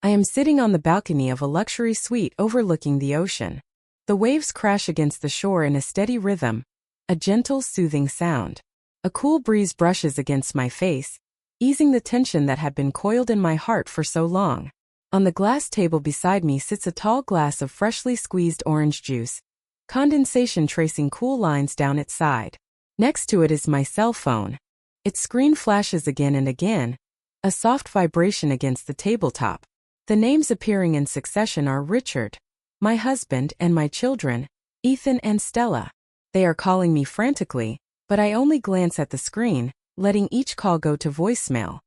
I am sitting on the balcony of a luxury suite overlooking the ocean. The waves crash against the shore in a steady rhythm, a gentle, soothing sound. A cool breeze brushes against my face, easing the tension that had been coiled in my heart for so long. On the glass table beside me sits a tall glass of freshly squeezed orange juice, condensation tracing cool lines down its side. Next to it is my cell phone. Its screen flashes again and again, a soft vibration against the tabletop. The names appearing in succession are Richard, my husband, and my children, Ethan and Stella. They are calling me frantically, but I only glance at the screen, letting each call go to voicemail.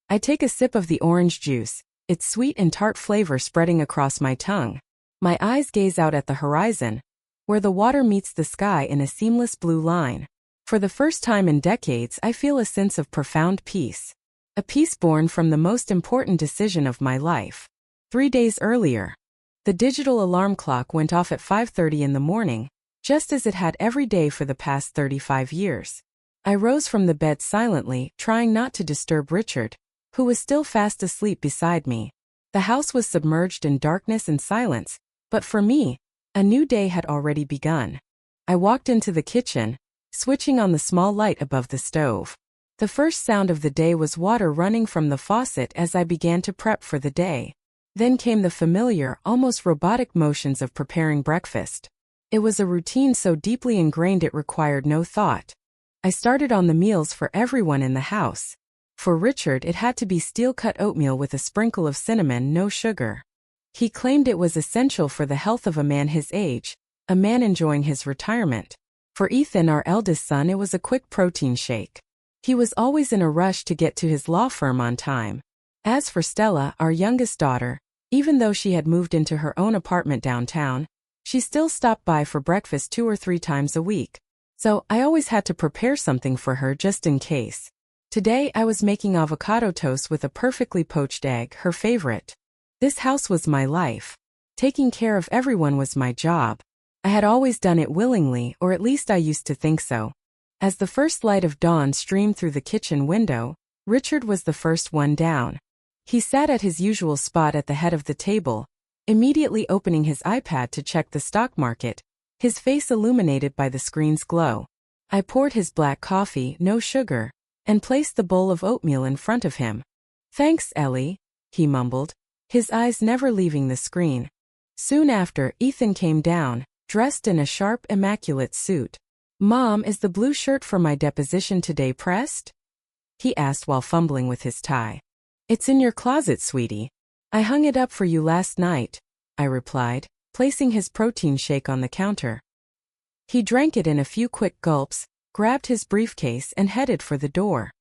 I take a sip of the orange juice, its sweet and tart flavor spreading across my tongue. My eyes gaze out at the horizon, where the water meets the sky in a seamless blue line. For the first time in decades, I feel a sense of profound peace. A peace born from the most important decision of my life. 3 days earlier, the digital alarm clock went off at 5:30 in the morning, just as it had every day for the past 35 years. I rose from the bed silently, trying not to disturb Richard, who was still fast asleep beside me. The house was submerged in darkness and silence, but for me, a new day had already begun. I walked into the kitchen, switching on the small light above the stove. The first sound of the day was water running from the faucet as I began to prep for the day. Then came the familiar, almost robotic motions of preparing breakfast. It was a routine so deeply ingrained it required no thought. I started on the meals for everyone in the house. For Richard, it had to be steel-cut oatmeal with a sprinkle of cinnamon, no sugar. He claimed it was essential for the health of a man his age, a man enjoying his retirement. For Ethan, our eldest son, it was a quick protein shake. He was always in a rush to get to his law firm on time. As for Stella, our youngest daughter, even though she had moved into her own apartment downtown, she still stopped by for breakfast 2 or 3 times a week. So I always had to prepare something for her just in case. Today I was making avocado toast with a perfectly poached egg, her favorite. This house was my life. Taking care of everyone was my job. I had always done it willingly, or at least I used to think so. As the first light of dawn streamed through the kitchen window, Richard was the first one down. He sat at his usual spot at the head of the table, immediately opening his iPad to check the stock market, his face illuminated by the screen's glow. I poured his black coffee, no sugar, and placed the bowl of oatmeal in front of him. "Thanks, Ellie," he mumbled, his eyes never leaving the screen. Soon after, Ethan came down, dressed in a sharp, immaculate suit. "Mom, is the blue shirt for my deposition today pressed?" he asked while fumbling with his tie. "It's in your closet, sweetie. I hung it up for you last night," I replied, placing his protein shake on the counter. He drank it in a few quick gulps, grabbed his briefcase and headed for the door.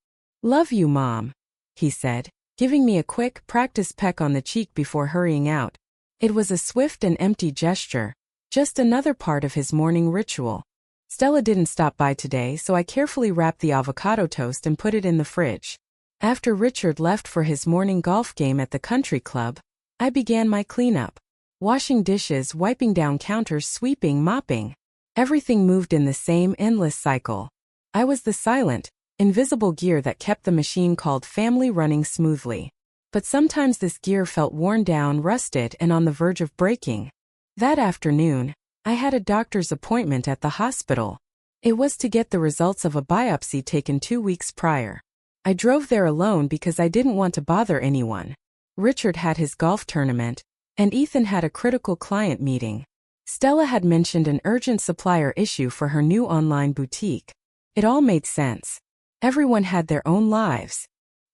"Love you, Mom," he said, giving me a quick, practiced peck on the cheek before hurrying out. It was a swift and empty gesture, just another part of his morning ritual. Stella didn't stop by today, so I carefully wrapped the avocado toast and put it in the fridge. After Richard left for his morning golf game at the country club, I began my cleanup. Washing dishes, wiping down counters, sweeping, mopping. Everything moved in the same endless cycle. I was the silent, invisible gear that kept the machine called family running smoothly. But sometimes this gear felt worn down, rusted, and on the verge of breaking. That afternoon, I had a doctor's appointment at the hospital. It was to get the results of a biopsy taken 2 weeks prior. I drove there alone because I didn't want to bother anyone. Richard had his golf tournament, and Ethan had a critical client meeting. Stella had mentioned an urgent supplier issue for her new online boutique. It all made sense. Everyone had their own lives.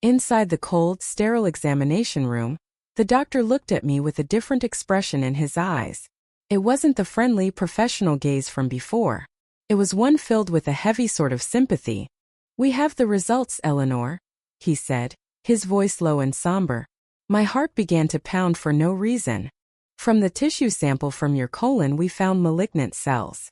Inside the cold, sterile examination room, the doctor looked at me with a different expression in his eyes. It wasn't the friendly, professional gaze from before. It was one filled with a heavy sort of sympathy. "We have the results, Eleanor," he said, his voice low and somber. My heart began to pound for no reason. "From the tissue sample from your colon, we found malignant cells."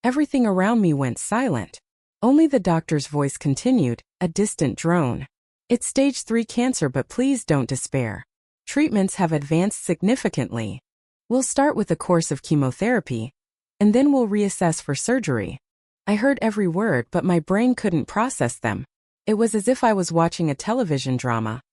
Everything around me went silent. Only the doctor's voice continued, a distant drone. "It's stage 3 cancer, but please don't despair. Treatments have advanced significantly. We'll start with a course of chemotherapy, and then we'll reassess for surgery." I heard every word, but my brain couldn't process them. It was as if I was watching a television drama.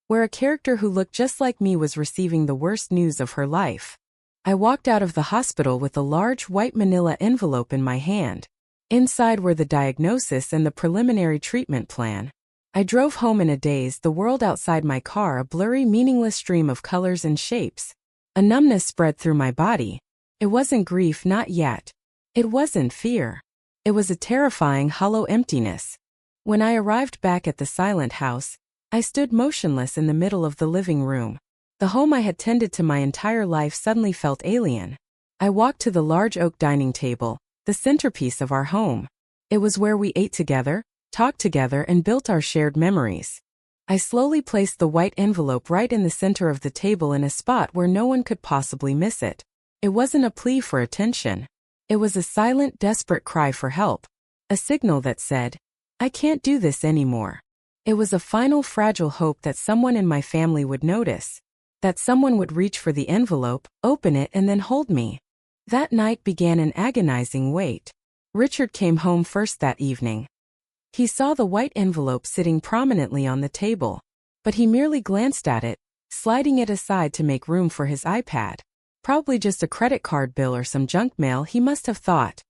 where a character who looked just like me was receiving the worst news of her life. I walked out of the hospital with a large white manila envelope in my hand. Inside were the diagnosis and the preliminary treatment plan. I drove home in a daze, the world outside my car a blurry, meaningless stream of colors and shapes. A numbness spread through my body. It wasn't grief, not yet. It wasn't fear. It was a terrifying, hollow emptiness. When I arrived back at the silent house, I stood motionless in the middle of the living room. The home I had tended to my entire life suddenly felt alien. I walked to the large oak dining table, the centerpiece of our home. It was where we ate together, talked together, and built our shared memories. I slowly placed the white envelope right in the center of the table in a spot where no one could possibly miss it. It wasn't a plea for attention. It was a silent, desperate cry for help. A signal that said, I can't do this anymore. It was a final fragile hope that someone in my family would notice. That someone would reach for the envelope, open it, and then hold me. That night began an agonizing wait. Richard came home first that evening. He saw the white envelope sitting prominently on the table, but he merely glanced at it, sliding it aside to make room for his iPad. Probably just a credit card bill or some junk mail, he must have thought.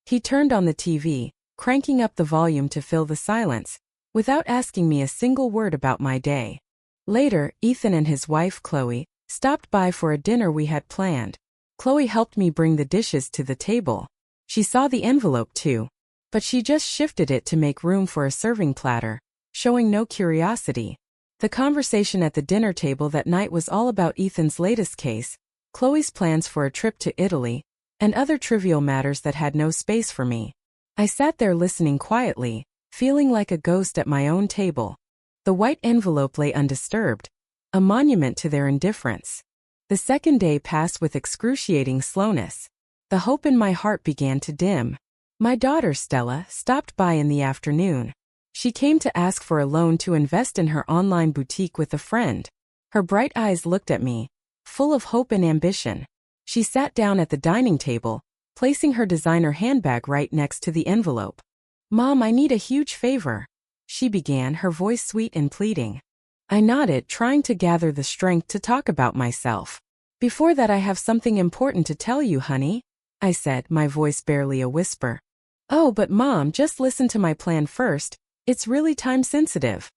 He turned on the TV, cranking up the volume to fill the silence, without asking me a single word about my day. Later, Ethan and his wife, Chloe, stopped by for a dinner we had planned. Chloe helped me bring the dishes to the table. She saw the envelope too, but she just shifted it to make room for a serving platter, showing no curiosity. The conversation at the dinner table that night was all about Ethan's latest case, Chloe's plans for a trip to Italy, and other trivial matters that had no space for me. I sat there listening quietly, feeling like a ghost at my own table. The white envelope lay undisturbed, a monument to their indifference. The second day passed with excruciating slowness. The hope in my heart began to dim. My daughter Stella stopped by in the afternoon. She came to ask for a loan to invest in her online boutique with a friend. Her bright eyes looked at me, full of hope and ambition. She sat down at the dining table, placing her designer handbag right next to the envelope. "Mom, I need a huge favor," she began, her voice sweet and pleading. I nodded, trying to gather the strength to talk about myself. "Before that, I have something important to tell you, honey," I said, my voice barely a whisper. "Oh, but Mom, just listen to my plan first. It's really time-sensitive,"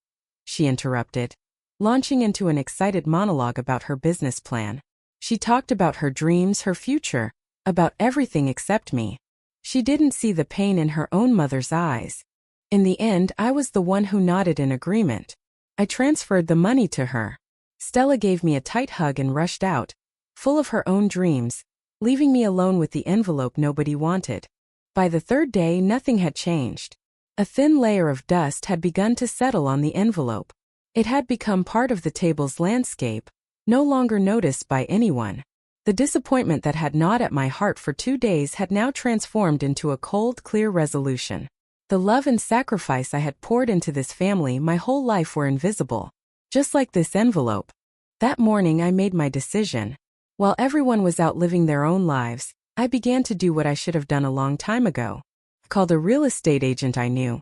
she interrupted, launching into an excited monologue about her business plan. She talked about her dreams, her future, about everything except me. She didn't see the pain in her own mother's eyes. In the end, I was the one who nodded in agreement. I transferred the money to her. Stella gave me a tight hug and rushed out, full of her own dreams, leaving me alone with the envelope nobody wanted. By the third day, nothing had changed. A thin layer of dust had begun to settle on the envelope. It had become part of the table's landscape, no longer noticed by anyone. The disappointment that had gnawed at my heart for 2 days had now transformed into a cold, clear resolution. The love and sacrifice I had poured into this family my whole life were invisible, just like this envelope. That morning I made my decision. While everyone was out living their own lives, I began to do what I should have done a long time ago. I called a real estate agent I knew.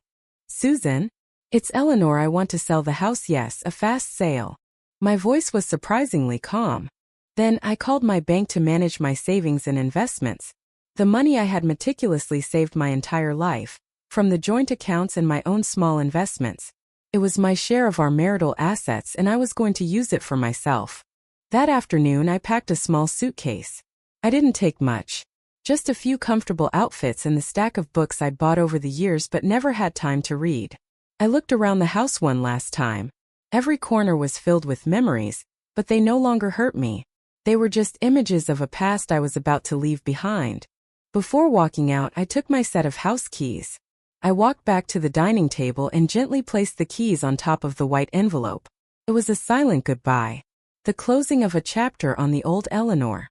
"Susan? It's Eleanor. I want to sell the house. Yes, a fast sale." My voice was surprisingly calm. Then I called my bank to manage my savings and investments. The money I had meticulously saved my entire life, from the joint accounts and my own small investments. It was my share of our marital assets, and I was going to use it for myself. That afternoon I packed a small suitcase. I didn't take much. Just a few comfortable outfits and the stack of books I'd bought over the years but never had time to read. I looked around the house one last time. Every corner was filled with memories, but they no longer hurt me. They were just images of a past I was about to leave behind. Before walking out, I took my set of house keys. I walked back to the dining table and gently placed the keys on top of the white envelope. It was a silent goodbye, the closing of a chapter on the old Eleanor.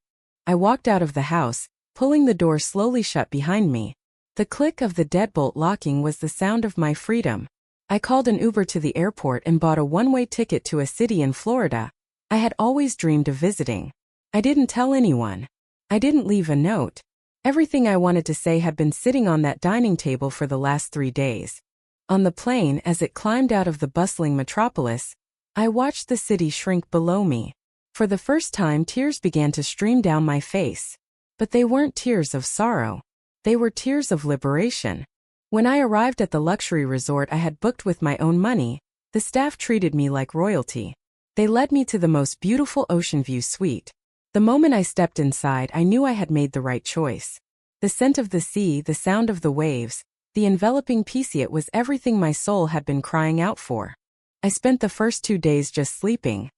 I walked out of the house, pulling the door slowly shut behind me. The click of the deadbolt locking was the sound of my freedom. I called an Uber to the airport and bought a one-way ticket to a city in Florida I had always dreamed of visiting. I didn't tell anyone. I didn't leave a note. Everything I wanted to say had been sitting on that dining table for the last 3 days. On the plane, as it climbed out of the bustling metropolis, I watched the city shrink below me. For the first time, tears began to stream down my face. But they weren't tears of sorrow. They were tears of liberation. When I arrived at the luxury resort I had booked with my own money, the staff treated me like royalty. They led me to the most beautiful ocean view suite. The moment I stepped inside, I knew I had made the right choice. The scent of the sea, the sound of the waves, the enveloping peace, it was everything my soul had been crying out for. I spent the first 2 days just sleeping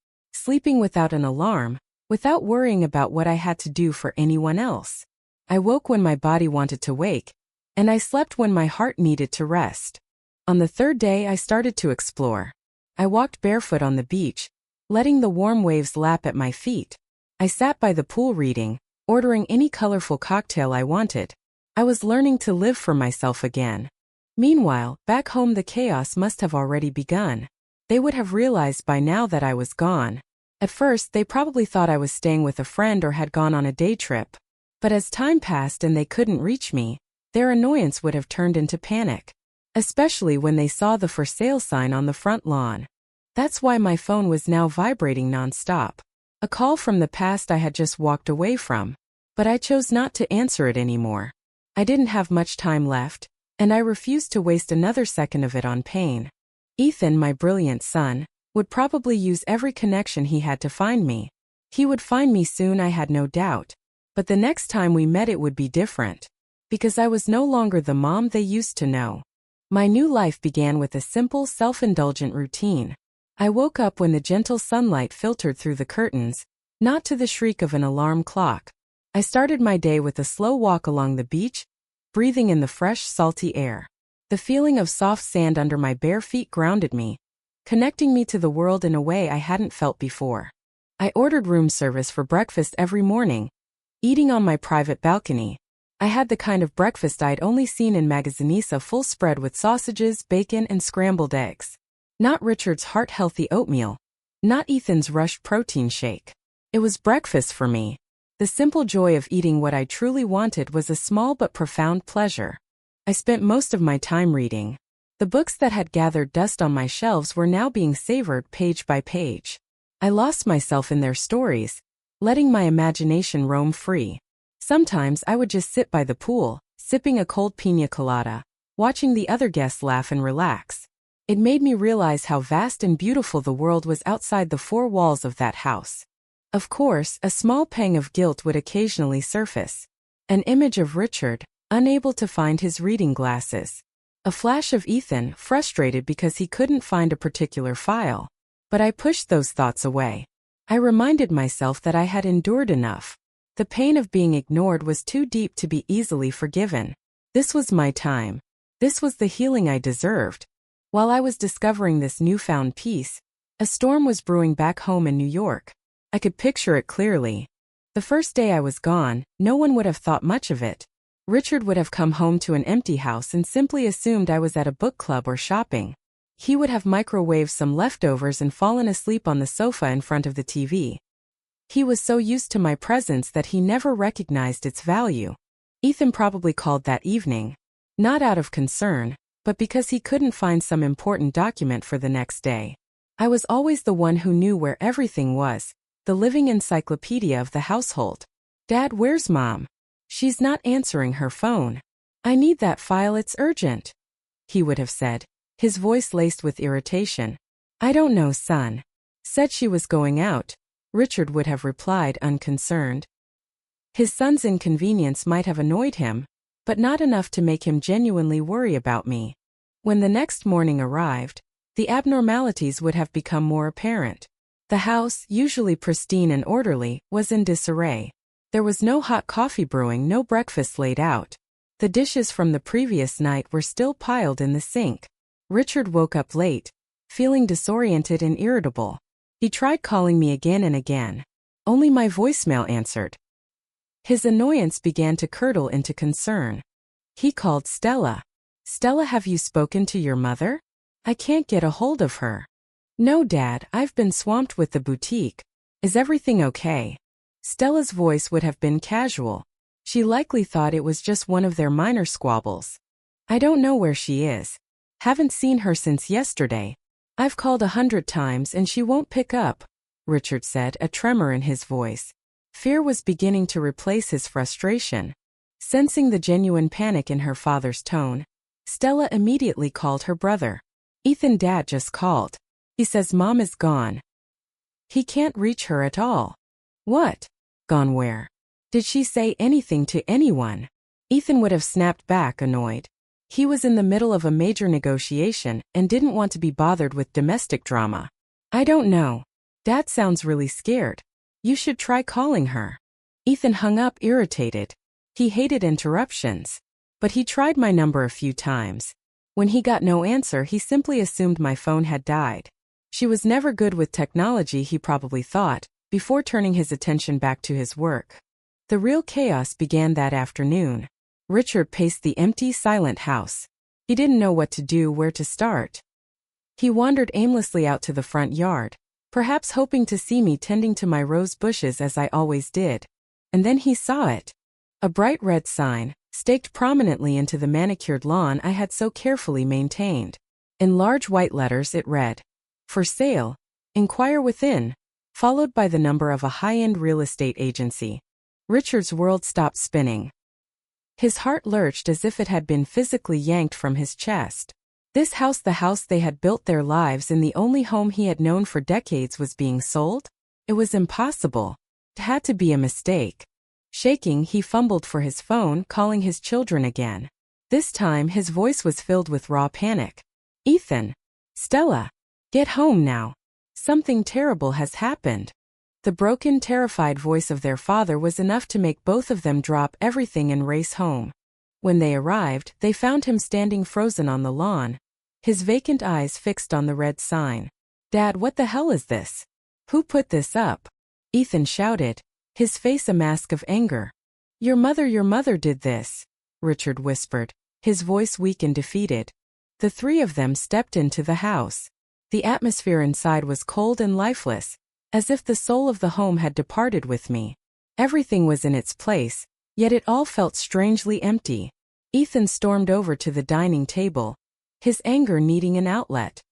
without an alarm, without worrying about what I had to do for anyone else. I woke when my body wanted to wake, and I slept when my heart needed to rest. On the third day I started to explore. I walked barefoot on the beach, letting the warm waves lap at my feet. I sat by the pool reading, ordering any colorful cocktail I wanted. I was learning to live for myself again. Meanwhile, back home the chaos must have already begun. They would have realized by now that I was gone. At first, they probably thought I was staying with a friend or had gone on a day trip. But as time passed and they couldn't reach me, their annoyance would have turned into panic. Especially when they saw the for sale sign on the front lawn. That's why my phone was now vibrating nonstop. A call from the past I had just walked away from. But I chose not to answer it anymore. I didn't have much time left, and I refused to waste another second of it on pain. Ethan, my brilliant son, would probably use every connection he had to find me. He would find me soon, I had no doubt. But the next time we met it would be different. Because I was no longer the mom they used to know. My new life began with a simple, self-indulgent routine. I woke up when the gentle sunlight filtered through the curtains, not to the shriek of an alarm clock. I started my day with a slow walk along the beach, breathing in the fresh, salty air. The feeling of soft sand under my bare feet grounded me, connecting me to the world in a way I hadn't felt before. I ordered room service for breakfast every morning, eating on my private balcony. I had the kind of breakfast I'd only seen in magazines, a full spread with sausages, bacon, and scrambled eggs. Not Richard's heart-healthy oatmeal. Not Ethan's rushed protein shake. It was breakfast for me. The simple joy of eating what I truly wanted was a small but profound pleasure. I spent most of my time reading. The books that had gathered dust on my shelves were now being savored page by page. I lost myself in their stories, letting my imagination roam free. Sometimes I would just sit by the pool, sipping a cold piña colada, watching the other guests laugh and relax. It made me realize how vast and beautiful the world was outside the four walls of that house. Of course, a small pang of guilt would occasionally surface. An image of Richard, unable to find his reading glasses. A flash of Ethan, frustrated because he couldn't find a particular file. But I pushed those thoughts away. I reminded myself that I had endured enough. The pain of being ignored was too deep to be easily forgiven. This was my time. This was the healing I deserved. While I was discovering this newfound peace, a storm was brewing back home in New York. I could picture it clearly. The first day I was gone, no one would have thought much of it. Richard would have come home to an empty house and simply assumed I was at a book club or shopping. He would have microwaved some leftovers and fallen asleep on the sofa in front of the TV. He was so used to my presence that he never recognized its value. Ethan probably called that evening, not out of concern, but because he couldn't find some important document for the next day. I was always the one who knew where everything was, the living encyclopedia of the household. "Dad, where's Mom? She's not answering her phone. I need that file, it's urgent," he would have said, his voice laced with irritation. "I don't know, son. Said she was going out," Richard would have replied, unconcerned. His son's inconvenience might have annoyed him, but not enough to make him genuinely worry about me. When the next morning arrived, the abnormalities would have become more apparent. The house, usually pristine and orderly, was in disarray. There was no hot coffee brewing, no breakfast laid out. The dishes from the previous night were still piled in the sink. Richard woke up late, feeling disoriented and irritable. He tried calling me again and again. Only my voicemail answered. His annoyance began to curdle into concern. He called Stella. "Stella, have you spoken to your mother? I can't get a hold of her." "No, Dad, I've been swamped with the boutique. Is everything okay?" Stella's voice would have been casual. She likely thought it was just one of their minor squabbles. "I don't know where she is. Haven't seen her since yesterday. I've called 100 times and she won't pick up, Richard said, a tremor in his voice. Fear was beginning to replace his frustration. Sensing the genuine panic in her father's tone, Stella immediately called her brother. Ethan, Dad just called. He says Mom is gone. He can't reach her at all. What? Gone where? Did she say anything to anyone? Ethan would have snapped back, annoyed. He was in the middle of a major negotiation and didn't want to be bothered with domestic drama. I don't know. Dad sounds really scared. You should try calling her. Ethan hung up, irritated. He hated interruptions. But he tried my number a few times. When he got no answer, he simply assumed my phone had died. She was never good with technology, he probably thought, before turning his attention back to his work. The real chaos began that afternoon. Richard paced the empty, silent house. He didn't know what to do, where to start. He wandered aimlessly out to the front yard, perhaps hoping to see me tending to my rose bushes as I always did. And then he saw it. A bright red sign, staked prominently into the manicured lawn I had so carefully maintained. In large white letters it read, "For sale. Inquire within," followed by the number of a high-end real estate agency. Richard's world stopped spinning. His heart lurched as if it had been physically yanked from his chest. This house, the house they had built their lives in, the only home he had known for decades, was being sold? It was impossible. It had to be a mistake. Shaking, he fumbled for his phone, calling his children again. This time his voice was filled with raw panic. Ethan! Stella! Get home now! Something terrible has happened. The broken, terrified voice of their father was enough to make both of them drop everything and race home. When they arrived, they found him standing frozen on the lawn, his vacant eyes fixed on the red sign. Dad, what the hell is this? Who put this up? Ethan shouted, his face a mask of anger. Your mother did this, Richard whispered, his voice weak and defeated. The three of them stepped into the house. The atmosphere inside was cold and lifeless, as if the soul of the home had departed with me. Everything was in its place, yet it all felt strangely empty. Ethan stormed over to the dining table, his anger needing an outlet.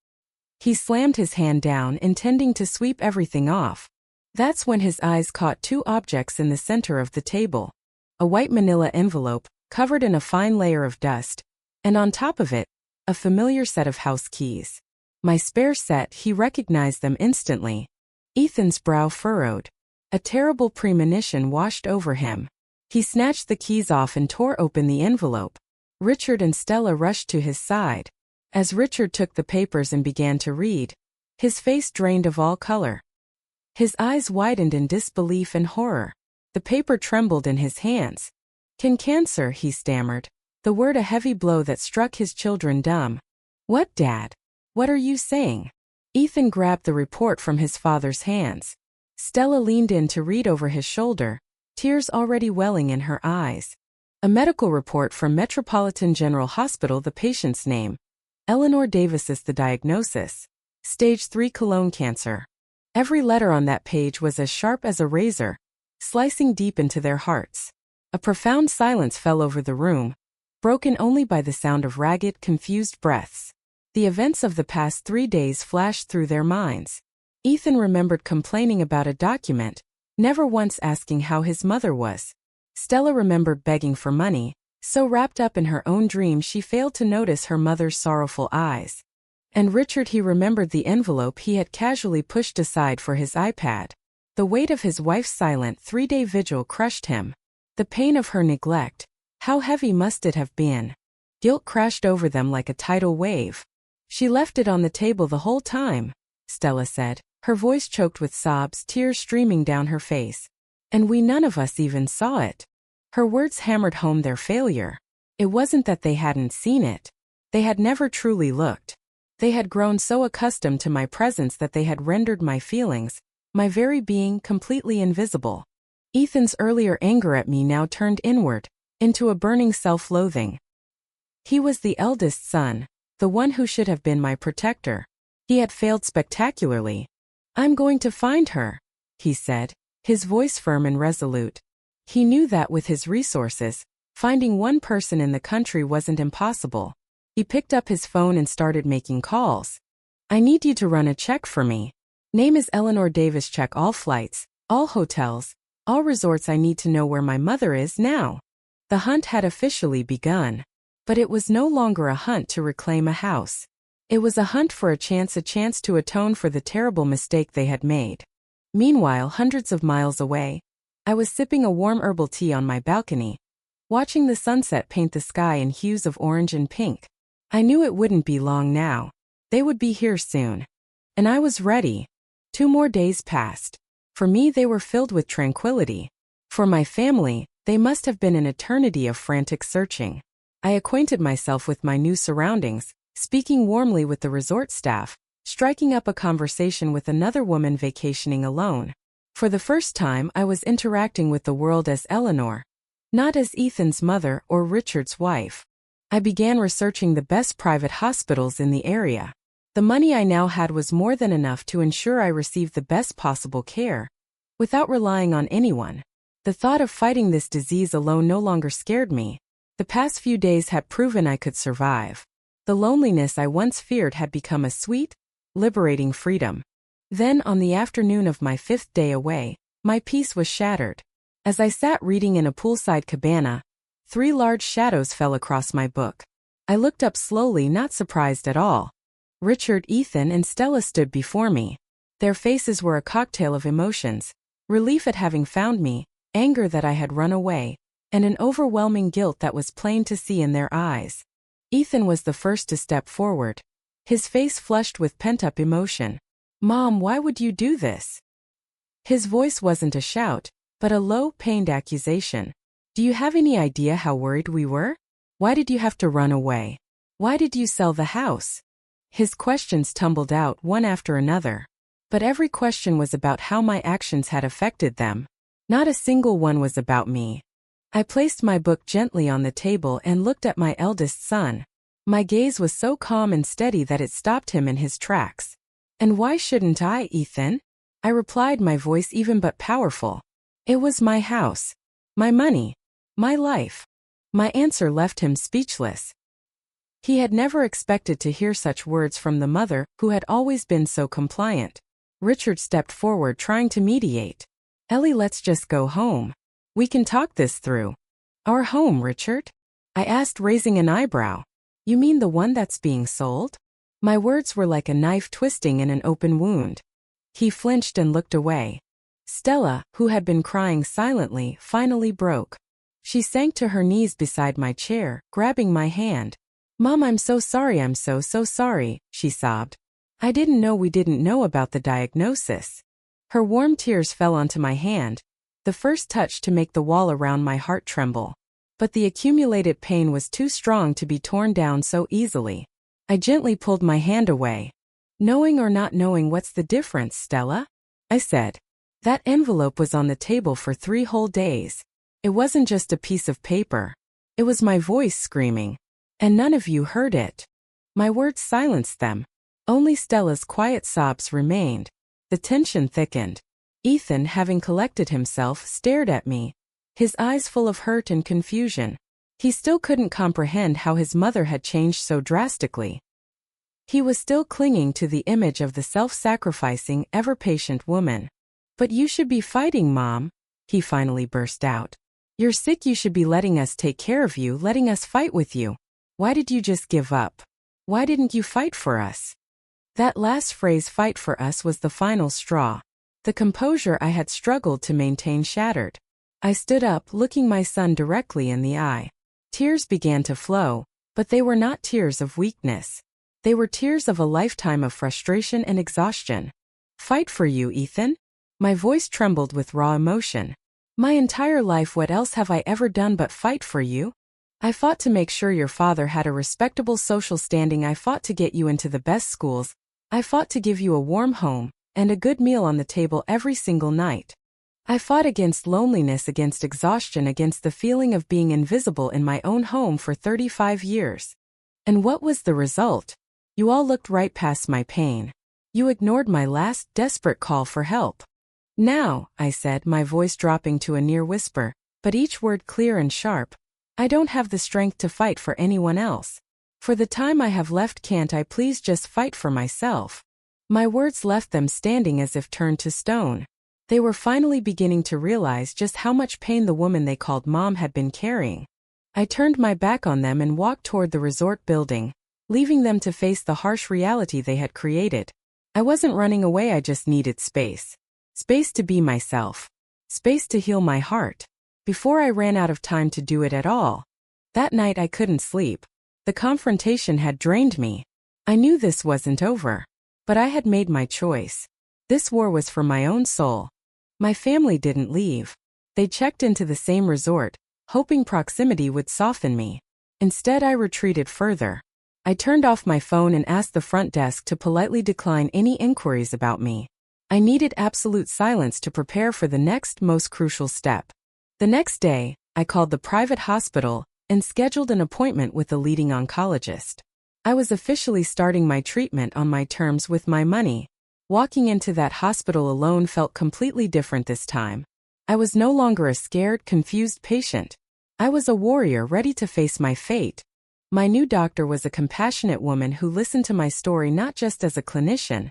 He slammed his hand down, intending to sweep everything off. That's when his eyes caught two objects in the center of the table. A white manila envelope, covered in a fine layer of dust, and on top of it, a familiar set of house keys. My spare set, he recognized them instantly. Ethan's brow furrowed. A terrible premonition washed over him. He snatched the keys off and tore open the envelope. Richard and Stella rushed to his side. As Richard took the papers and began to read, his face drained of all color. His eyes widened in disbelief and horror. The paper trembled in his hands. Cancer, he stammered, the word a heavy blow that struck his children dumb. What, Dad? What are you saying? Ethan grabbed the report from his father's hands. Stella leaned in to read over his shoulder, tears already welling in her eyes. A medical report from Metropolitan General Hospital, the patient's name. Eleanor Davis is the diagnosis. Stage 3 colon cancer. Every letter on that page was as sharp as a razor, slicing deep into their hearts. A profound silence fell over the room, broken only by the sound of ragged, confused breaths. The events of the past 3 days flashed through their minds. Ethan remembered complaining about a document, never once asking how his mother was. Stella remembered begging for money, so wrapped up in her own dream she failed to notice her mother's sorrowful eyes. And Richard, he remembered the envelope he had casually pushed aside for his iPad. The weight of his wife's silent 3-day vigil crushed him. The pain of her neglect, how heavy must it have been? Guilt crashed over them like a tidal wave. She left it on the table the whole time, Stella said, her voice choked with sobs, tears streaming down her face. And we none of us even saw it. Her words hammered home their failure. It wasn't that they hadn't seen it. They had never truly looked. They had grown so accustomed to my presence that they had rendered my feelings, my very being, completely invisible. Ethan's earlier anger at me now turned inward, into a burning self-loathing. He was the eldest son, the one who should have been my protector. He had failed spectacularly. I'm going to find her, he said, his voice firm and resolute. He knew that with his resources, finding one person in the country wasn't impossible. He picked up his phone and started making calls. I need you to run a check for me. Name is Eleanor Davis. Check all flights, all hotels, all resorts. I need to know where my mother is now. The hunt had officially begun. But it was no longer a hunt to reclaim a house. It was a hunt for a chance to atone for the terrible mistake they had made. Meanwhile, hundreds of miles away, I was sipping a warm herbal tea on my balcony, watching the sunset paint the sky in hues of orange and pink. I knew it wouldn't be long now. They would be here soon. And I was ready. 2 more days passed. For me, they were filled with tranquility. For my family, they must have been an eternity of frantic searching. I acquainted myself with my new surroundings, speaking warmly with the resort staff, striking up a conversation with another woman vacationing alone. For the first time, I was interacting with the world as Eleanor, not as Ethan's mother or Richard's wife. I began researching the best private hospitals in the area. The money I now had was more than enough to ensure I received the best possible care, without relying on anyone. The thought of fighting this disease alone no longer scared me. The past few days had proven I could survive. The loneliness I once feared had become a sweet, liberating freedom. Then, on the afternoon of my 5th day away, my peace was shattered. As I sat reading in a poolside cabana, 3 large shadows fell across my book. I looked up slowly, not surprised at all. Richard, Ethan, and Stella stood before me. Their faces were a cocktail of emotions: relief at having found me, anger that I had run away, and an overwhelming guilt that was plain to see in their eyes. Ethan was the first to step forward, his face flushed with pent-up emotion. "Mom, why would you do this?" His voice wasn't a shout, but a low, pained accusation. "Do you have any idea how worried we were? Why did you have to run away? Why did you sell the house?" His questions tumbled out one after another. But every question was about how my actions had affected them. Not a single one was about me. I placed my book gently on the table and looked at my eldest son. My gaze was so calm and steady that it stopped him in his tracks. "And why shouldn't I, Ethan?" I replied, my voice even but powerful. "It was my house, my money, my life." My answer left him speechless. He had never expected to hear such words from the mother who had always been so compliant. Richard stepped forward, trying to mediate. "Ellie, let's just go home. We can talk this through." "Our home, Richard?" I asked, raising an eyebrow. "You mean the one that's being sold?" My words were like a knife twisting in an open wound. He flinched and looked away. Stella, who had been crying silently, finally broke. She sank to her knees beside my chair, grabbing my hand. "Mom, I'm so sorry, I'm so sorry," she sobbed. "I didn't know we didn't know about the diagnosis." Her warm tears fell onto my hand, the first touch to make the wall around my heart tremble. But the accumulated pain was too strong to be torn down so easily. I gently pulled my hand away. "Knowing or not knowing, what's the difference, Stella?" I said. "That envelope was on the table for 3 whole days. It wasn't just a piece of paper. It was my voice screaming. And none of you heard it." My words silenced them. Only Stella's quiet sobs remained. The tension thickened. Ethan, having collected himself, stared at me, his eyes full of hurt and confusion. He still couldn't comprehend how his mother had changed so drastically. He was still clinging to the image of the self-sacrificing, ever-patient woman. "But you should be fighting, Mom," he finally burst out. "You're sick, you should be letting us take care of you, letting us fight with you. Why did you just give up? Why didn't you fight for us?" That last phrase, "fight for us," was the final straw. The composure I had struggled to maintain shattered. I stood up, looking my son directly in the eye. Tears began to flow, but they were not tears of weakness. They were tears of a lifetime of frustration and exhaustion. "Fight for you, Ethan?" My voice trembled with raw emotion. "My entire life, what else have I ever done but fight for you? I fought to make sure your father had a respectable social standing. I fought to get you into the best schools. I fought to give you a warm home and a good meal on the table every single night. I fought against loneliness, against exhaustion, against the feeling of being invisible in my own home for 35 years. And what was the result? You all looked right past my pain. You ignored my last, desperate call for help." "Now," I said, my voice dropping to a near whisper, but each word clear and sharp, "I don't have the strength to fight for anyone else. For the time I have left, can't I please just fight for myself? My words left them standing as if turned to stone. They were finally beginning to realize just how much pain the woman they called Mom had been carrying. I turned my back on them and walked toward the resort building, leaving them to face the harsh reality they had created. I wasn't running away, I just needed space. Space to be myself. Space to heal my heart. Before I ran out of time to do it at all. That night I couldn't sleep. The confrontation had drained me. I knew this wasn't over. But I had made my choice. This war was for my own soul. My family didn't leave. They checked into the same resort, hoping proximity would soften me. Instead, I retreated further. I turned off my phone and asked the front desk to politely decline any inquiries about me. I needed absolute silence to prepare for the next most crucial step. The next day, I called the private hospital and scheduled an appointment with the leading oncologist. I was officially starting my treatment on my terms with my money. Walking into that hospital alone felt completely different this time. I was no longer a scared, confused patient. I was a warrior ready to face my fate. My new doctor was a compassionate woman who listened to my story not just as a clinician,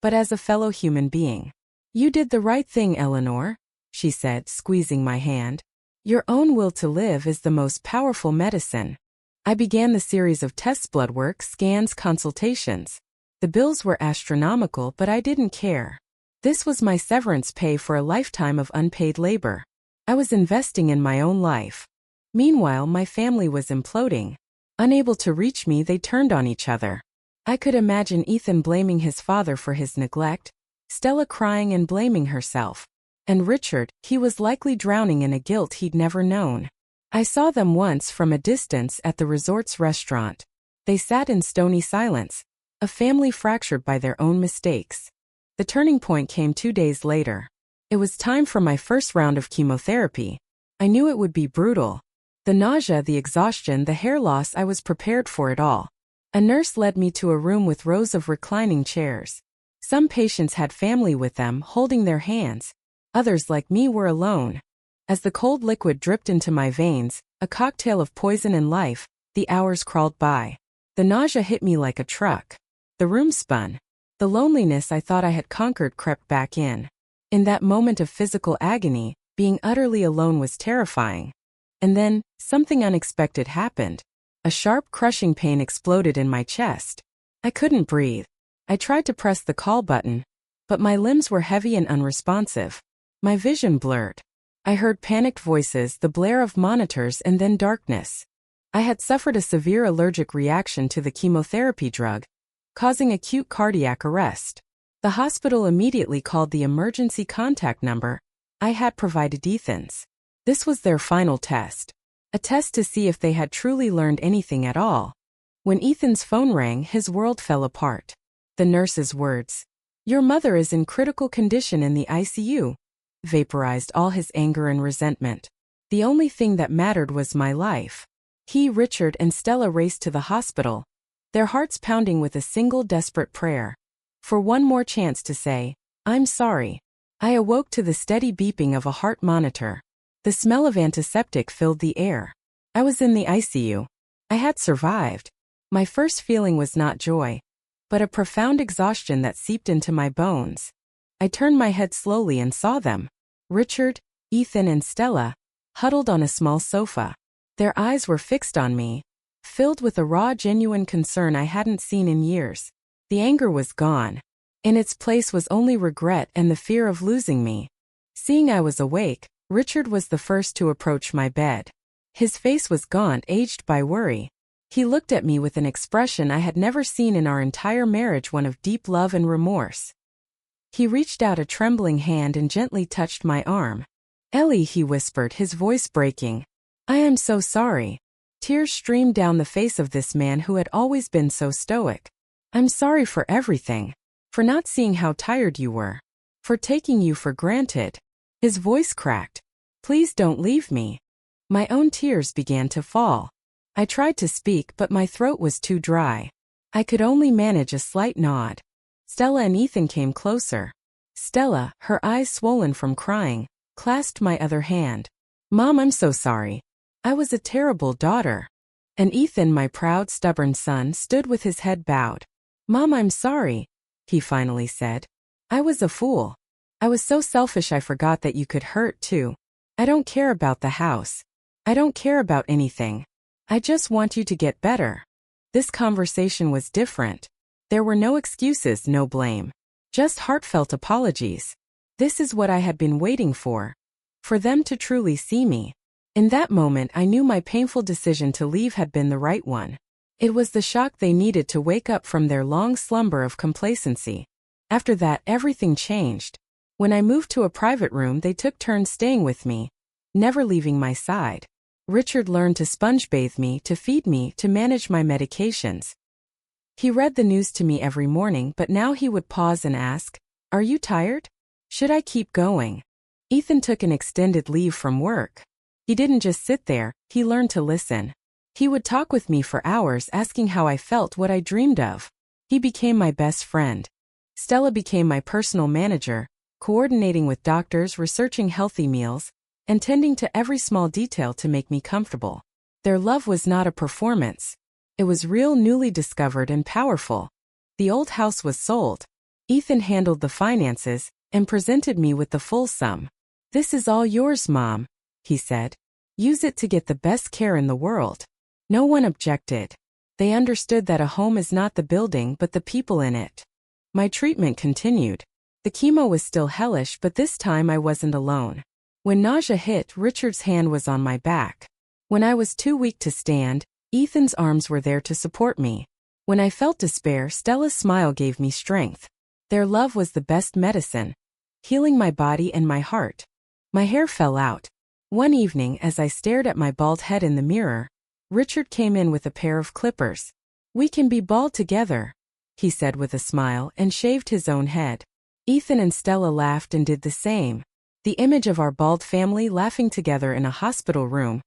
but as a fellow human being. "You did the right thing, Eleanor," she said, squeezing my hand. "Your own will to live is the most powerful medicine." I began the series of tests, blood work, scans, consultations. The bills were astronomical, but I didn't care. This was my severance pay for a lifetime of unpaid labor. I was investing in my own life. Meanwhile, my family was imploding. Unable to reach me, they turned on each other. I could imagine Ethan blaming his father for his neglect, Stella crying and blaming herself, and Richard, he was likely drowning in a guilt he'd never known. I saw them once from a distance at the resort's restaurant. They sat in stony silence, a family fractured by their own mistakes. The turning point came 2 days later. It was time for my first round of chemotherapy. I knew it would be brutal. The nausea, the exhaustion, the hair loss, I was prepared for it all. A nurse led me to a room with rows of reclining chairs. Some patients had family with them, holding their hands. Others, like me, were alone. As the cold liquid dripped into my veins, a cocktail of poison and life, the hours crawled by. The nausea hit me like a truck. The room spun. The loneliness I thought I had conquered crept back in. In that moment of physical agony, being utterly alone was terrifying. And then, something unexpected happened. A sharp, crushing pain exploded in my chest. I couldn't breathe. I tried to press the call button, but my limbs were heavy and unresponsive. My vision blurred. I heard panicked voices, the blare of monitors, and then darkness. I had suffered a severe allergic reaction to the chemotherapy drug, causing acute cardiac arrest. The hospital immediately called the emergency contact number I had provided Ethan's. This was their final test. A test to see if they had truly learned anything at all. When Ethan's phone rang, his world fell apart. The nurse's words, "Your mother is in critical condition in the ICU," vaporized all his anger and resentment. The only thing that mattered was my life. He, Richard, and Stella raced to the hospital, their hearts pounding with a single desperate prayer. For one more chance to say, "I'm sorry." I awoke to the steady beeping of a heart monitor. The smell of antiseptic filled the air. I was in the ICU. I had survived. My first feeling was not joy, but a profound exhaustion that seeped into my bones. I turned my head slowly and saw them. Richard, Ethan, and Stella, huddled on a small sofa. Their eyes were fixed on me, filled with a raw, genuine concern I hadn't seen in years. The anger was gone. In its place was only regret and the fear of losing me. Seeing I was awake, Richard was the first to approach my bed. His face was gaunt, aged by worry. He looked at me with an expression I had never seen in our entire marriage, one of deep love and remorse. He reached out a trembling hand and gently touched my arm. "Ellie," he whispered, his voice breaking. "I am so sorry." Tears streamed down the face of this man who had always been so stoic. "I'm sorry for everything. For not seeing how tired you were. For taking you for granted." His voice cracked. "Please don't leave me." My own tears began to fall. I tried to speak, but my throat was too dry. I could only manage a slight nod. Stella and Ethan came closer. Stella, her eyes swollen from crying, clasped my other hand. "Mom, I'm so sorry. I was a terrible daughter." And Ethan, my proud, stubborn son, stood with his head bowed. "Mom, I'm sorry," he finally said. "I was a fool. I was so selfish I forgot that you could hurt too. I don't care about the house. I don't care about anything. I just want you to get better." This conversation was different. There were no excuses, no blame. Just heartfelt apologies. This is what I had been waiting for. For them to truly see me. In that moment I knew my painful decision to leave had been the right one. It was the shock they needed to wake up from their long slumber of complacency. After that, everything changed. When I moved to a private room, they took turns staying with me, never leaving my side. Richard learned to sponge bathe me, to feed me, to manage my medications. He read the news to me every morning, but now he would pause and ask, "Are you tired? Should I keep going?" Ethan took an extended leave from work. He didn't just sit there, he learned to listen. He would talk with me for hours, asking how I felt, what I dreamed of. He became my best friend. Stella became my personal manager, coordinating with doctors, researching healthy meals, and tending to every small detail to make me comfortable. Their love was not a performance. It was real, newly discovered, and powerful. The old house was sold. Ethan handled the finances and presented me with the full sum. "This is all yours, Mom," he said. "Use it to get the best care in the world." No one objected. They understood that a home is not the building but the people in it. My treatment continued. The chemo was still hellish, but this time I wasn't alone. When nausea hit, Richard's hand was on my back. When I was too weak to stand, Ethan's arms were there to support me. When I felt despair, Stella's smile gave me strength. Their love was the best medicine, healing my body and my heart. My hair fell out. One evening, as I stared at my bald head in the mirror, Richard came in with a pair of clippers. "We can be bald together," he said with a smile, and shaved his own head. Ethan and Stella laughed and did the same. The image of our bald family laughing together in a hospital room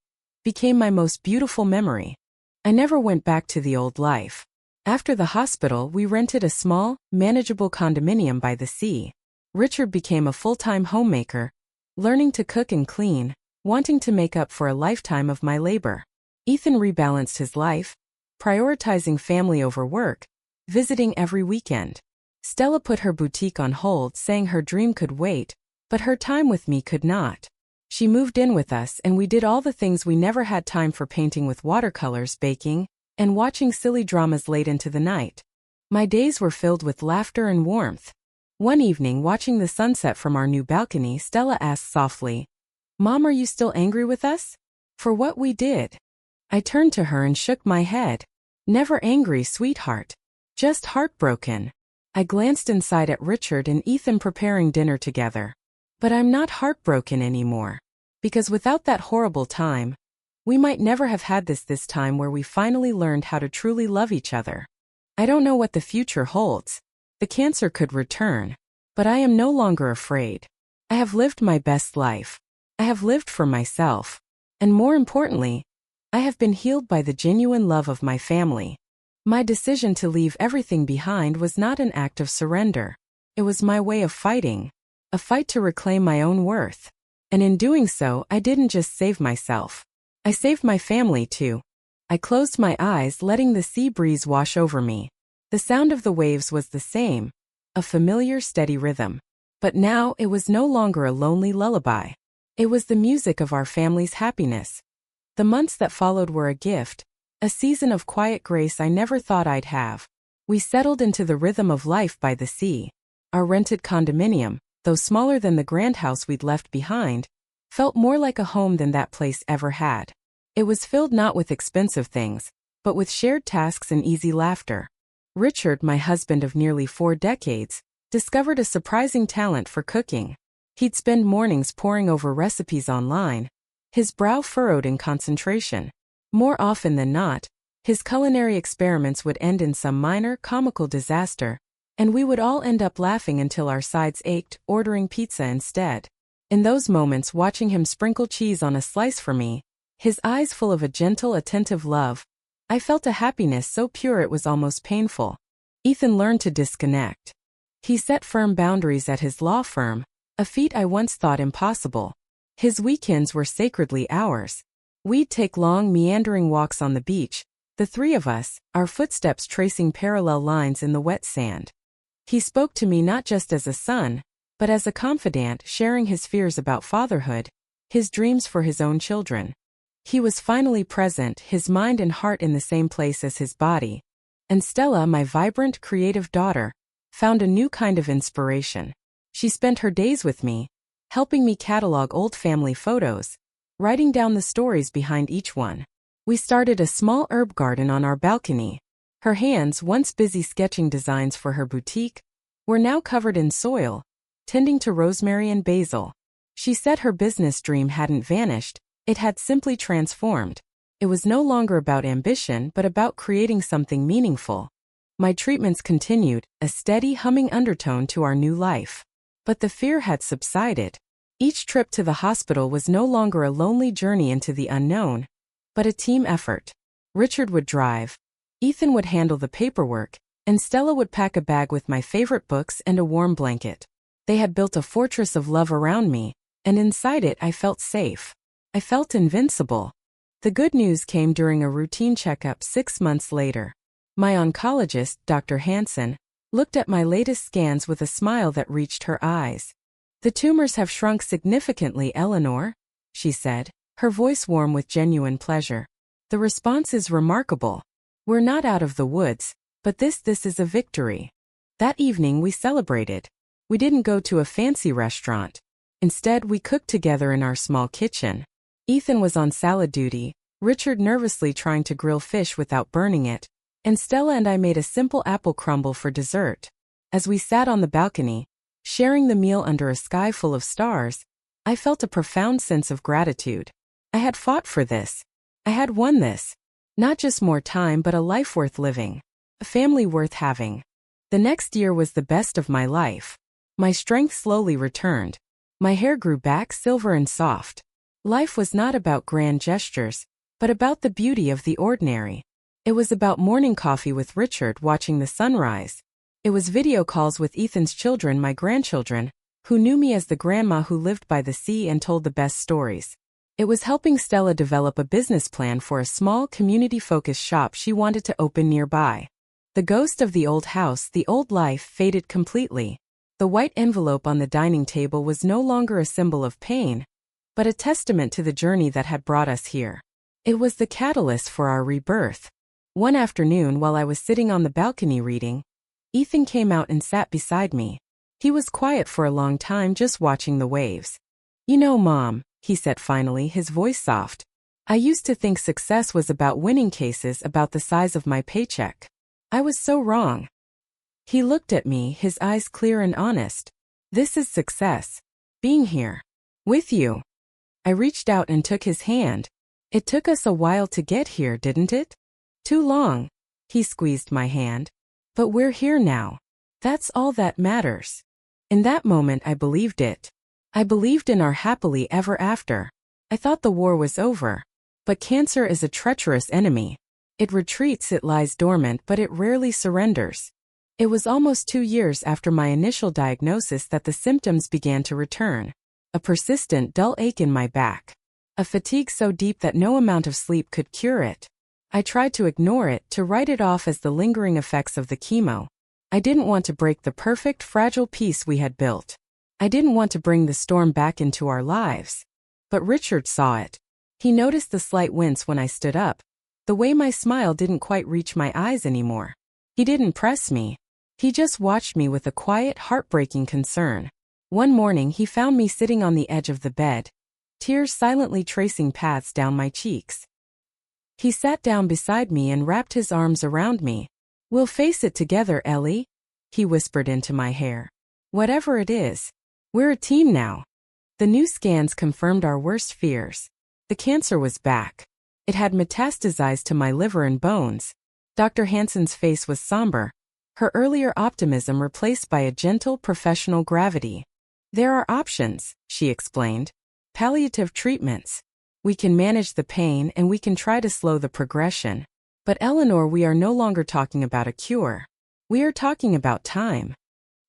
became my most beautiful memory. I never went back to the old life. After the hospital, we rented a small, manageable condominium by the sea. Richard became a full-time homemaker, learning to cook and clean, wanting to make up for a lifetime of my labor. Ethan rebalanced his life, prioritizing family over work, visiting every weekend. Stella put her boutique on hold, saying her dream could wait, but her time with me could not. She moved in with us and we did all the things we never had time for: painting with watercolors, baking, and watching silly dramas late into the night. My days were filled with laughter and warmth. One evening, watching the sunset from our new balcony, Stella asked softly, "Mom, are you still angry with us? For what we did?" I turned to her and shook my head. "Never angry, sweetheart. Just heartbroken." I glanced inside at Richard and Ethan preparing dinner together. "But I'm not heartbroken anymore. Because without that horrible time, we might never have had this time where we finally learned how to truly love each other. I don't know what the future holds. The cancer could return. But I am no longer afraid. I have lived my best life. I have lived for myself. And more importantly, I have been healed by the genuine love of my family. My decision to leave everything behind was not an act of surrender. It was my way of fighting. A fight to reclaim my own worth. And in doing so, I didn't just save myself. I saved my family too. I closed my eyes, letting the sea breeze wash over me. The sound of the waves was the same, a familiar, steady rhythm. But now it was no longer a lonely lullaby. It was the music of our family's happiness. The months that followed were a gift, a season of quiet grace I never thought I'd have. We settled into the rhythm of life by the sea. Our rented condominium, though smaller than the grand house we'd left behind, felt more like a home than that place ever had. It was filled not with expensive things, but with shared tasks and easy laughter. Richard, my husband of nearly 4 decades, discovered a surprising talent for cooking. He'd spend mornings poring over recipes online, his brow furrowed in concentration. More often than not, his culinary experiments would end in some minor, comical disaster, and we would all end up laughing until our sides ached, ordering pizza instead. In those moments, watching him sprinkle cheese on a slice for me, his eyes full of a gentle, attentive love, I felt a happiness so pure it was almost painful. Ethan learned to disconnect. He set firm boundaries at his law firm, a feat I once thought impossible. His weekends were sacredly ours. We'd take long, meandering walks on the beach, the three of us, our footsteps tracing parallel lines in the wet sand. He spoke to me not just as a son, but as a confidant, sharing his fears about fatherhood, his dreams for his own children. He was finally present, his mind and heart in the same place as his body. And Stella, my vibrant, creative daughter, found a new kind of inspiration. She spent her days with me, helping me catalog old family photos, writing down the stories behind each one. We started a small herb garden on our balcony. Her hands, once busy sketching designs for her boutique, were now covered in soil, tending to rosemary and basil. She said her business dream hadn't vanished, it had simply transformed. It was no longer about ambition but about creating something meaningful. My treatments continued, a steady humming undertone to our new life. But the fear had subsided. Each trip to the hospital was no longer a lonely journey into the unknown, but a team effort. Richard would drive, Ethan would handle the paperwork, and Stella would pack a bag with my favorite books and a warm blanket. They had built a fortress of love around me, and inside it I felt safe. I felt invincible. The good news came during a routine checkup 6 months later. My oncologist, Dr. Hansen, looked at my latest scans with a smile that reached her eyes. "The tumors have shrunk significantly, Eleanor," she said, her voice warm with genuine pleasure. "The response is remarkable. We're not out of the woods, but this is a victory." That evening we celebrated. We didn't go to a fancy restaurant. Instead, we cooked together in our small kitchen. Ethan was on salad duty, Richard nervously trying to grill fish without burning it, and Stella and I made a simple apple crumble for dessert. As we sat on the balcony, sharing the meal under a sky full of stars, I felt a profound sense of gratitude. I had fought for this. I had won this. Not just more time but a life worth living. A family worth having. The next year was the best of my life. My strength slowly returned. My hair grew back silver and soft. Life was not about grand gestures, but about the beauty of the ordinary. It was about morning coffee with Richard watching the sunrise. It was video calls with Ethan's children, my grandchildren, who knew me as the grandma who lived by the sea and told the best stories. It was helping Stella develop a business plan for a small community-focused shop she wanted to open nearby. The ghost of the old house, the old life, faded completely. The white envelope on the dining table was no longer a symbol of pain, but a testament to the journey that had brought us here. It was the catalyst for our rebirth. One afternoon while I was sitting on the balcony reading, Ethan came out and sat beside me. He was quiet for a long time, just watching the waves. "You know, Mom," he said finally, his voice soft, "I used to think success was about winning cases about the size of my paycheck. I was so wrong." He looked at me, his eyes clear and honest. "This is success. Being here. With you." I reached out and took his hand. "It took us a while to get here, didn't it?" "Too long." He squeezed my hand. "But we're here now. That's all that matters." In that moment I believed it. I believed in our happily ever after. I thought the war was over. But cancer is a treacherous enemy. It retreats, it lies dormant, but it rarely surrenders. It was almost 2 years after my initial diagnosis that the symptoms began to return. A persistent, dull ache in my back. A fatigue so deep that no amount of sleep could cure it. I tried to ignore it, to write it off as the lingering effects of the chemo. I didn't want to break the perfect, fragile peace we had built. I didn't want to bring the storm back into our lives. But Richard saw it. He noticed the slight wince when I stood up, the way my smile didn't quite reach my eyes anymore. He didn't press me. He just watched me with a quiet, heartbreaking concern. One morning he found me sitting on the edge of the bed, tears silently tracing paths down my cheeks. He sat down beside me and wrapped his arms around me. "We'll face it together, Ellie," he whispered into my hair. "Whatever it is, we're a team now." The new scans confirmed our worst fears. The cancer was back. It had metastasized to my liver and bones. Dr. Hansen's face was somber, her earlier optimism replaced by a gentle professional gravity. "There are options," she explained. "Palliative treatments. We can manage the pain and we can try to slow the progression. But Eleanor, we are no longer talking about a cure. We are talking about time."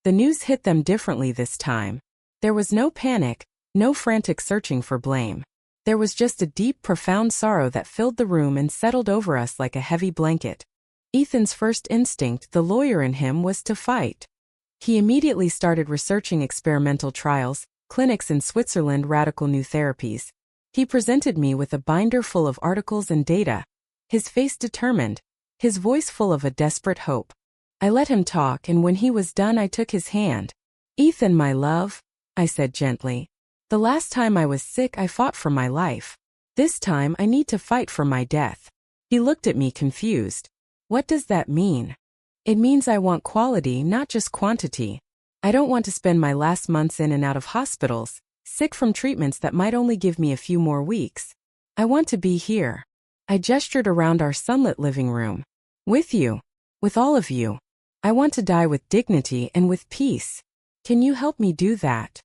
The news hit them differently this time. There was no panic, no frantic searching for blame. There was just a deep, profound sorrow that filled the room and settled over us like a heavy blanket. Ethan's first instinct, the lawyer in him, was to fight. He immediately started researching experimental trials, clinics in Switzerland, radical new therapies. He presented me with a binder full of articles and data, his face determined, his voice full of a desperate hope. I let him talk, and when he was done I took his hand. "Ethan, my love," I said gently. "The last time I was sick I fought for my life. This time I need to fight for my death." He looked at me confused. "What does that mean?" "It means I want quality, not just quantity. I don't want to spend my last months in and out of hospitals, sick from treatments that might only give me a few more weeks. I want to be here." I gestured around our sunlit living room. "With you. With all of you. I want to die with dignity and with peace. Can you help me do that?"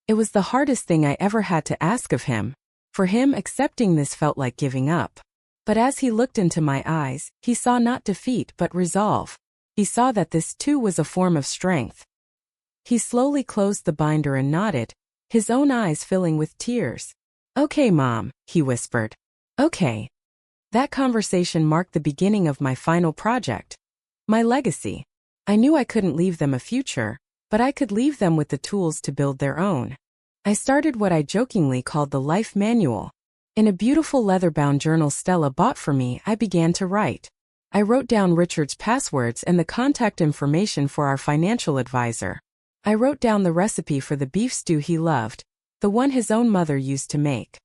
It was the hardest thing I ever had to ask of him. For him, accepting this felt like giving up. But as he looked into my eyes, he saw not defeat but resolve. He saw that this too was a form of strength. He slowly closed the binder and nodded, his own eyes filling with tears. "Okay, Mom," he whispered. "Okay." That conversation marked the beginning of my final project. My legacy. I knew I couldn't leave them a future, but I could leave them with the tools to build their own. I started what I jokingly called the Life Manual. In a beautiful leather-bound journal Stella bought for me, I began to write. I wrote down Richard's passwords and the contact information for our financial advisor. I wrote down the recipe for the beef stew he loved, the one his own mother used to make.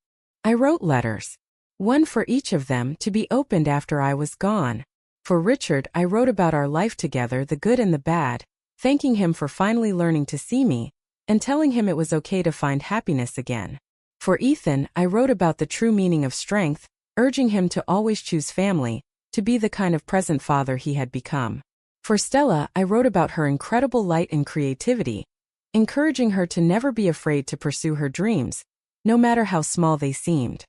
I wrote letters, one for each of them, to be opened after I was gone. For Richard, I wrote about our life together, the good and the bad, thanking him for finally learning to see me, and telling him it was okay to find happiness again. For Ethan, I wrote about the true meaning of strength, urging him to always choose family, to be the kind of present father he had become. For Stella, I wrote about her incredible light and creativity, encouraging her to never be afraid to pursue her dreams, no matter how small they seemed.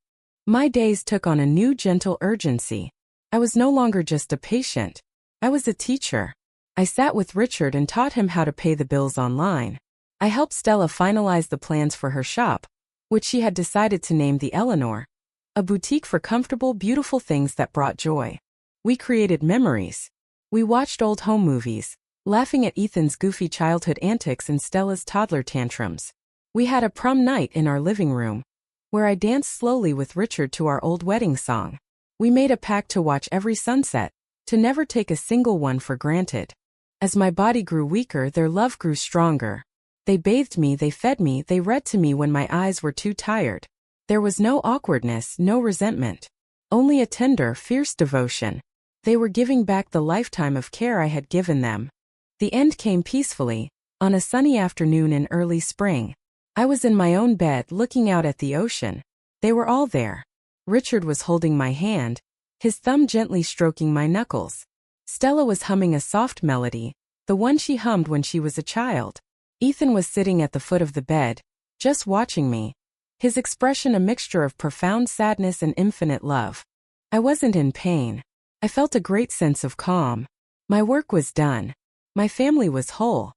My days took on a new gentle urgency. I was no longer just a patient. I was a teacher. I sat with Richard and taught him how to pay the bills online. I helped Stella finalize the plans for her shop, which she had decided to name the Eleanor, a boutique for comfortable, beautiful things that brought joy. We created memories. We watched old home movies, laughing at Ethan's goofy childhood antics and Stella's toddler tantrums. We had a prom night in our living room, where I danced slowly with Richard to our old wedding song. We made a pact to watch every sunset, to never take a single one for granted. As my body grew weaker, their love grew stronger. They bathed me, they fed me, they read to me when my eyes were too tired. There was no awkwardness, no resentment. Only a tender, fierce devotion. They were giving back the lifetime of care I had given them. The end came peacefully, on a sunny afternoon in early spring. I was in my own bed looking out at the ocean. They were all there. Richard was holding my hand, his thumb gently stroking my knuckles. Stella was humming a soft melody, the one she hummed when she was a child. Ethan was sitting at the foot of the bed, just watching me, his expression a mixture of profound sadness and infinite love. I wasn't in pain. I felt a great sense of calm. My work was done. My family was whole.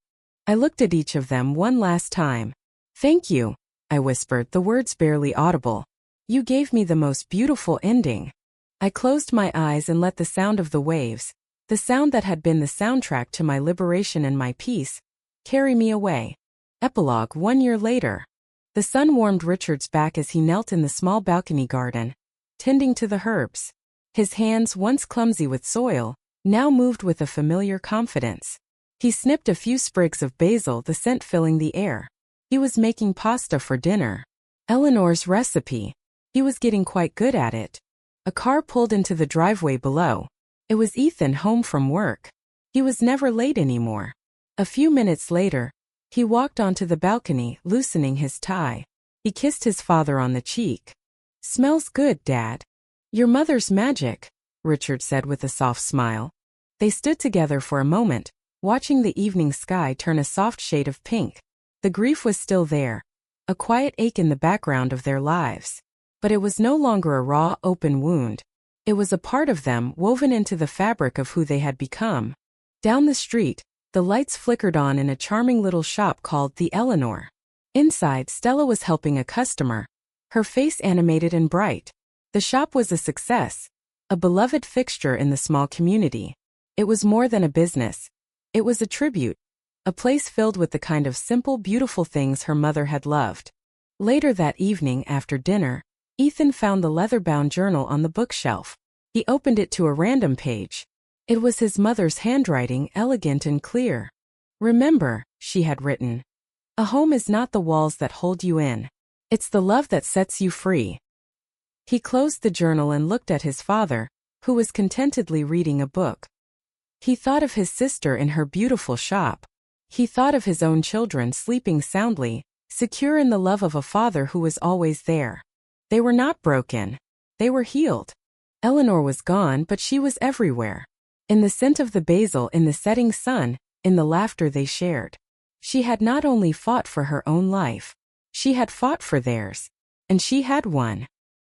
I looked at each of them one last time. "Thank you," I whispered, the words barely audible. "You gave me the most beautiful ending." I closed my eyes and let the sound of the waves, the sound that had been the soundtrack to my liberation and my peace, carry me away. Epilogue. 1 year later. The sun warmed Richard's back as he knelt in the small balcony garden, tending to the herbs. His hands, once clumsy with soil, now moved with a familiar confidence. He snipped a few sprigs of basil, the scent filling the air. He was making pasta for dinner. Eleanor's recipe. He was getting quite good at it. A car pulled into the driveway below. It was Ethan home from work. He was never late anymore. A few minutes later, he walked onto the balcony, loosening his tie. He kissed his father on the cheek. "Smells good, Dad." "Your mother's magic," Richard said with a soft smile. They stood together for a moment, watching the evening sky turn a soft shade of pink. The grief was still there, a quiet ache in the background of their lives. But it was no longer a raw, open wound. It was a part of them, woven into the fabric of who they had become. Down the street, the lights flickered on in a charming little shop called the Eleanor. Inside, Stella was helping a customer, her face animated and bright. The shop was a success, a beloved fixture in the small community. It was more than a business. It was a tribute, a place filled with the kind of simple, beautiful things her mother had loved. Later that evening after dinner, Ethan found the leather-bound journal on the bookshelf. He opened it to a random page. It was his mother's handwriting, elegant and clear. "Remember," she had written, "a home is not the walls that hold you in. It's the love that sets you free." He closed the journal and looked at his father, who was contentedly reading a book. He thought of his sister in her beautiful shop. He thought of his own children sleeping soundly, secure in the love of a father who was always there. They were not broken. They were healed. Eleanor was gone, but she was everywhere. In the scent of the basil, in the setting sun, in the laughter they shared. She had not only fought for her own life, she had fought for theirs. And she had won.